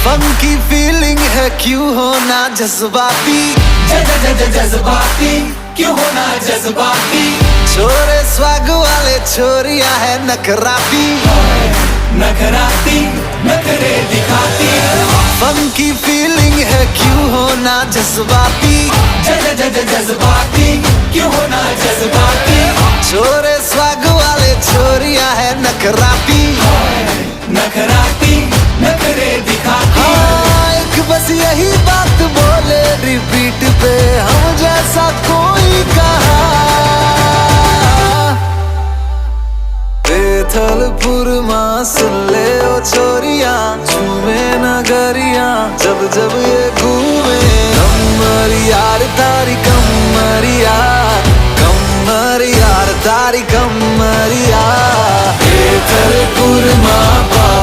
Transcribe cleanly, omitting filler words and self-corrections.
Funky feeling है क्यों होना जज्बाती, जज्बाती क्यों होना जज्बाती। छोरे स्वाग वाले छोरियां है नखराती, नखराती नखरे दिखाती। फंकी फीलिंग है क्यों होना जज्बाती, जज्बाती क्यों होना जज्बाती। छोरे स्वाग वाले छोरियां है नखराती, नखराती नखरे दिखाती। हाँ, एक बस यही बात बोले रिपीट पे, हम जैसा कोई कहा। बेथलपुर मां सुन ले ओ छोरियां, झूमे नगरियां जब जब ये